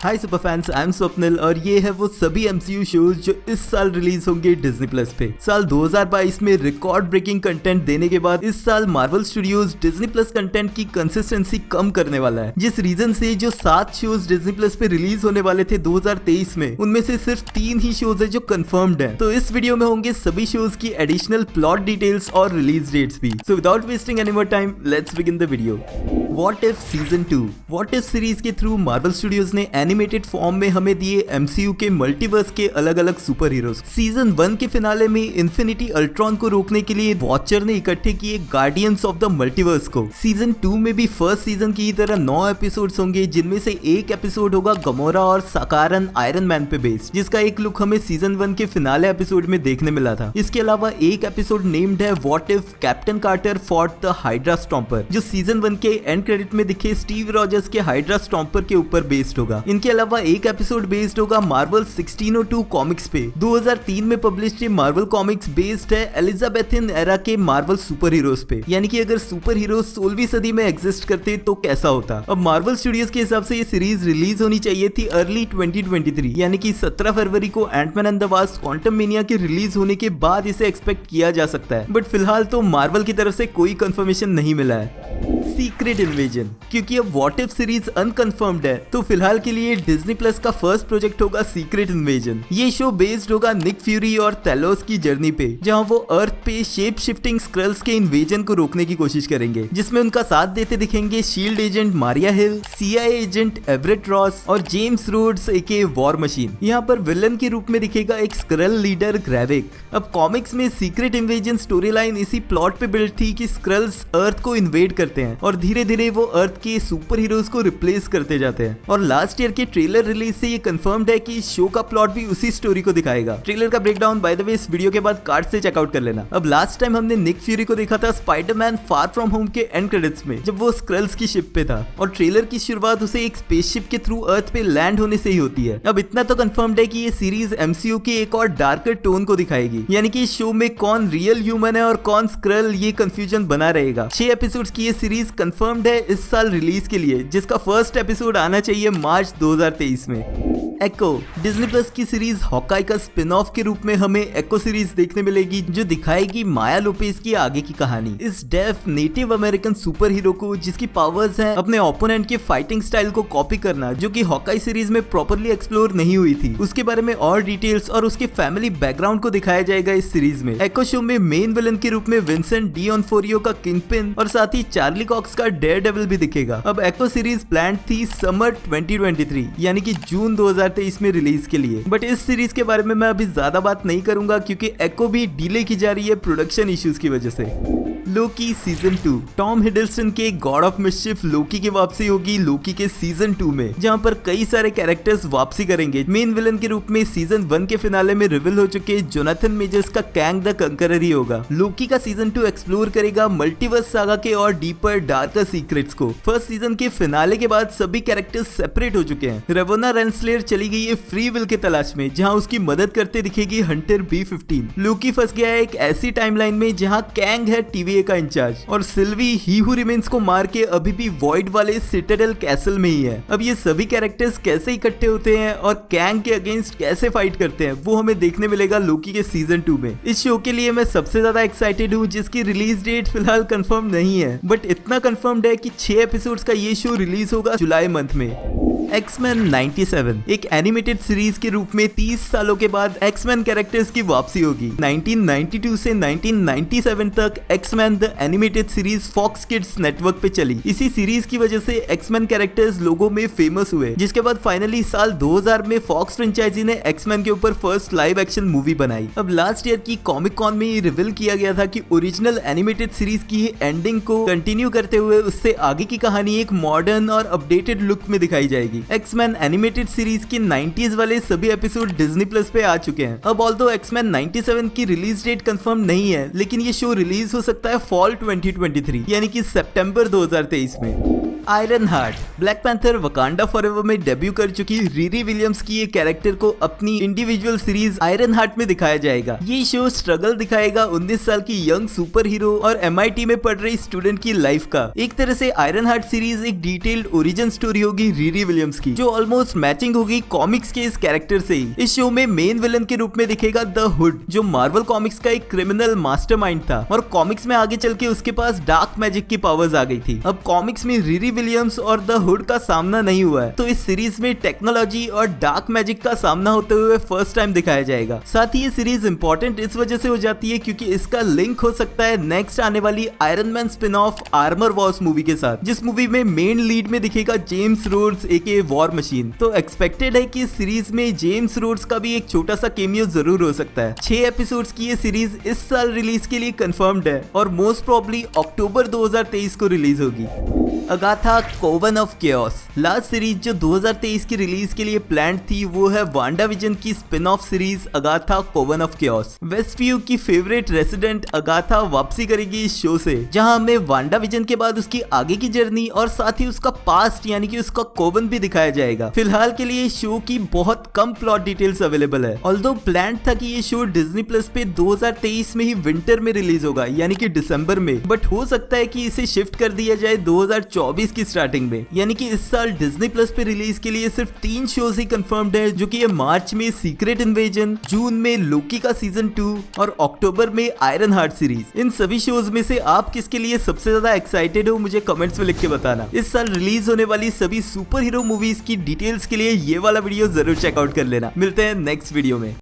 Hi super fans, I am Swapnil और ये है वो सभी एमसीयू शोज जो इस साल रिलीज होंगे डिज्नी प्लस पे। साल 2022 में रिकॉर्ड ब्रेकिंग कंटेंट देने के बाद इस साल Marvel studios Disney plus content की कंसिस्टेंसी कम करने वाला है, जिस रीजन से जो 7 शोज डिज्नी प्लस पे रिलीज होने वाले थे 2023 में, उनमें से सिर्फ 3 ही शोज है जो कंफर्म्ड है। तो इस वीडियो में होंगे सभी शोज की एडिशनल प्लॉट डिटेल्स और रिलीज डेट्स भी। So without wasting any more time, let's begin the video. What if season 2। What if series के थ्रू मार्वल स्टूडियोज ने एनिमेटेड फॉर्म में हमें दिए एमसीयू के मल्टीवर्स के अलग अलग सुपर हीरोज। सीजन 1 के फिनाले में इन्फिनिटी अल्ट्रॉन को रोकने के लिए वॉचर ने इकट्ठे किए गार्डियंस ऑफ द मल्टीवर्स को। सीजन 2 में भी फर्स्ट सीजन की तरह 9 एपिसोड्स होंगे, जिनमें से एक एपिसोड होगा गमोरा और साकारन आयरन मैन पे बेस्ड, जिसका एक लुक हमें सीजन 1 के फिनाले एपिसोड में देखने मिला था। इसके अलावा एक एपिसोड नेम्ड है what if Captain Carter fought the Hydra Stomper, जो सीजन 1 के एंड क्रेडिट में दिखे स्टीव रॉजर्स के हाइड्रा स्टॉम्पर के ऊपर बेस्ड होगा। इनके अलावा एक एपिसोड बेस्ड होगा मार्वल 1602 कॉमिक्स पे। 2003 में पब्लिश्ड ये मार्वल कॉमिक्स बेस्ड है एलिजाबेथिन एरा के मार्वल सुपर हीरोज पे, यानी कि अगर सुपर हीरोज 16वीं सदी में एग्जिस्ट करते तो कैसा होता। अब मार्वल स्टूडियोज के हिसाब से ये सीरीज रिलीज होनी चाहिए थी अर्ली 2023, यानी कि 17 फरवरी को Ant Man and the Wasp Quantumania के रिलीज होने के बाद इसे एक्सपेक्ट किया जा सकता है, बट फिलहाल तो मार्वल की तरफ से कोई कंफर्मेशन नहीं मिला है। Secret invasion. क्योंकि अब व्हाट इफ सीरीज अनकंफर्म्ड है, तो फिलहाल के लिए डिज्नी प्लस का फर्स्ट प्रोजेक्ट होगा सीक्रेट इन्वेजन। ये शो बेस्ड होगा निक फ्यूरी और थैलोस की जर्नी पे, जहां वो अर्थ पे शेप शिफ्टिंग स्क्रल्स के इन्वेजन को रोकने की कोशिश करेंगे, जिसमें उनका साथ देते दिखेंगे शील्ड एजेंट मारिया हिल, सीआईए एजेंट एवरेट रॉस और जेम्स रोड्स एके वॉर मशीन। यहाँ पर विलन के रूप में दिखेगा एक स्क्रल लीडर ग्रेविक। अब कॉमिक्स में सीक्रेट इन्वेजन स्टोरी लाइन इसी प्लॉट पे बिल्ड थी कि स्क्रल्स अर्थ को इन्वेड करते हैं और धीरे धीरे वो अर्थ के सुपर हीरोज को रिप्लेस करते जाते हैं। और लास्ट ईयर के ट्रेलर रिलीज से ये कंफर्म्ड है कि इस शो का प्लॉट भी उसी स्टोरी को दिखाएगा। ट्रेलर का ब्रेकडाउन बाय द वे इस वीडियो के बाद कार्ड से चेकआउट कर लेना। अब लास्ट टाइम हमने निक फ्यूरी को देखा था स्पाइडरमैन फार फ्रॉम होम के एंड क्रेडिट्स में, जब वो स्क्रल्स की शिप पे था, और ट्रेलर की शुरुआत उसे एक स्पेसशिप के थ्रू अर्थ पे लैंड होने से ही होती है। अब इतना तो कंफर्म्ड है कि ये सीरीज एमसीयू के एक और डार्कर टोन को दिखाएगी, यानी कि इस शो में कौन रियल ह्यूमन है और कौन स्क्रल, ये कंफ्यूजन बना रहेगा। 6 एपिसोड्स की ये सीरीज कंफर्म्ड है इस साल रिलीज के लिए, जिसका फर्स्ट एपिसोड आना चाहिए मार्च 2023 में। एको। डिज्नी प्लस की सीरीज हॉकाई का स्पिन ऑफ के रूप में हमें एको सीरीज देखने मिलेगी, जो दिखाएगी माया लोपेज की आगे की कहानी। इस deaf Native American super hero को, जिसकी पावर्स हैं अपने ओपोनेंट के फाइटिंग स्टाइल को कॉपी करना, जो कि हॉकाई सीरीज में प्रॉपर्ली एक्सप्लोर नहीं हुई थी, उसके बारे में और डिटेल्स और उसके फैमिली बैकग्राउंड को दिखाया जाएगा इस सीरीज में। एको शो में मेन विलन के रूप में विंसेंट डिओनफोरियो का किंगपिन और साथ ही चार्ली कॉक्स का डेयरडेविल भी दिखेगा। अब एको सीरीज प्लान थी समर 2023, यानी कि जून 2023 में रिलीज के लिए, बट इस सीरीज के बारे में मैं अभी ज्यादा बात नहीं करूंगा क्योंकि एको भी डिले की जा रही है प्रोडक्शन इश्यूज की वजह से। Loki season 2। टॉम हिडलस्टन के गॉड ऑफ मिस्चिफ लोकी की वापसी होगी लोकी के सीजन 2 में, जहां पर कई सारे कैरेक्टर्स वापसी करेंगे। मेन विलन के रूप में सीजन 1 के फिनाले में रिवील हो चुके जोनाथन मेजर्स का कैंग द कंकरर ही होगा। लोकी का सीजन 2 एक्सप्लोर करेगा मल्टीवर्स सागा के और डीपर डार्कर सीक्रेट्स को। फर्स्ट सीजन के फिनाले के बाद सभी कैरेक्टर्स सेपरेट हो चुके हैं। रेवोना रेंसलेयर चली गई है फ्री विल के तलाश में, जहां उसकी मदद करते दिखेगी हंटर B15। लोकी फंस गया है एक ऐसी टाइमलाइन में जहां कैंग है TVA का इंचार्ज, और सिल्वी ही हू रिमेन्स को मार के अभी भी वॉइड वाले सिटाडेल कैसल में ही है। अब ये सभी कैरेक्टर्स कैसे इकट्ठे होते हैं और कैंग के अगेंस्ट कैसे फाइट करते हैं, वो हमें देखने मिलेगा लोकी के सीजन 2 में। इस शो के लिए मैं सबसे ज्यादा एक्साइटेड हूँ, जिसकी रिलीज डेट फिलहाल कंफर्म नहीं है, बट इतना कंफर्म्ड है कि 6 एपिसोड्स का ये शो रिलीज होगा जुलाई मंथ में। एक्समैन 97। एक एनिमेटेड सीरीज के रूप में 30 सालों के बाद एक्समैन कैरेक्टर्स की वापसी होगी। 1992 से 1997 तक X Men the animated series Fox Kids network पे चली। इसी सीरीज की वजह से एक्समैन कैरेक्टर्स लोगों में फेमस हुए, जिसके बाद फाइनली साल 2000 में फॉक्स फ्रेंचाइजी ने एक्समैन के ऊपर फर्स्ट लाइव एक्शन मूवी बनाई। अब लास्ट ईयर की कॉमिक कॉन में रिवील किया गया था कि ओरिजिनल एनिमेटेड सीरीज की एंडिंग को कंटिन्यू करते हुए उससे आगे की कहानी एक मॉडर्न और अपडेटेड लुक में दिखाई जाएगी। एक्समैन एनिमेटेड सीरीज के 90s वाले सभी एपिसोड डिज्नी प्लस पे आ चुके हैं। अब ऑल्दो एक्समैन 97 की रिलीज डेट कंफर्म नहीं है, लेकिन ये शो रिलीज हो सकता है फॉल 2023, यानी कि सितंबर 2023 में। Iron heart. Black panther Wakanda forever में डेब्यू कर चुकी रीरी विलियम्स की ये कैरेक्टर को अपनी इंडिविजुअल सीरीज आयरन हार्ट में दिखाया जाएगा। ये शो स्ट्रगल दिखाएगा 19 साल की यंग सुपर हीरो और MIT में पढ़ रही स्टूडेंट की लाइफ का। एक तरह से आयरन हार्ट सीरीज एक डिटेल्ड ओरिजिन स्टोरी होगी रीरी विलियम्स विलियम्स की, जो ऑलमोस्ट मैचिंग होगी कॉमिक्स के इस कैरेक्टर से ही। इस शो में मेन विलन के रूप में दिखेगा द हुड, जो मार्वल कॉमिक्स का एक क्रिमिनल मास्टरमाइंड था और कॉमिक्स में आगे चल के उसके पास डार्क मैजिक की पावर्स आ गई थी। अब कॉमिक्स में रिरी विलियम्स और द हुड का सामना नहीं हुआ है, तो इस सीरीज में टेक्नोलॉजी और डार्क मैजिक का सामना होते हुए फर्स्ट टाइम दिखाया जाएगा। साथ ही ये सीरीज इंपॉर्टेंट इस वजह से हो जाती है क्योंकि इसका लिंक हो सकता है नेक्स्ट आने वाली iron man spin off Armor Wars movie के साथ, जिस मूवी में मेन लीड में दिखेगा जेम्स रोड्स एके वॉर मशीन। तो एक्सपेक्टेड है कि इस सीरीज में जेम्स रोड्स का भी एक छोटा सा केमियो जरूर हो सकता है। 6 एपिसोड्स की ये सीरीज इस साल रिलीज के लिए कंफर्म्ड है और मोस्ट प्रोबेबली अक्टूबर 2023 को रिलीज होगी। अगाथा कोवन ऑफ केओस लास्ट सीरीज जो 2023 की रिलीज के लिए प्लान थी वो है वांडा विजन की स्पिन ऑफ सीरीज अगाथा कोवन ऑफ केओस। वेस्टव्यू की फेवरेट रेसिडेंट अगाथा वापसी करेगी इस शो से, जहां हमें वांडा विजन के बाद उसकी आगे की जर्नी और साथ ही उसका पास्ट यानी कि उसका कोवन भी दिखाया जाएगा। फिलहाल के लिए शो की बहुत कम प्लॉट डिटेल्स अवेलेबल है। ऑल्दो प्लान था कि ये शो डिज्नी प्लस पे 2023 में ही विंटर में रिलीज होगा यानी कि दिसंबर में, बट हो सकता है कि इसे शिफ्ट कर दिया जाए 2024 की स्टार्टिंग में। यानी कि इस साल डिज्नी प्लस पे रिलीज के लिए सिर्फ 3 शोज ही कंफर्म्ड है, जो कि ये मार्च में सीक्रेट इन्वेजन, जून में लोकी का सीजन 2 और अक्टूबर में आयरन हार्ट सीरीज। इन सभी शोज में से आप किसके लिए सबसे ज्यादा एक्साइटेड हो मुझे कमेंट्स में लिख के बताना। इस साल रिलीज होने वाली सभी सुपर हीरो मूवीज की डिटेल्स के लिए ये वाला वीडियो जरूर चेकआउट कर लेना। मिलते हैं नेक्स्ट वीडियो में।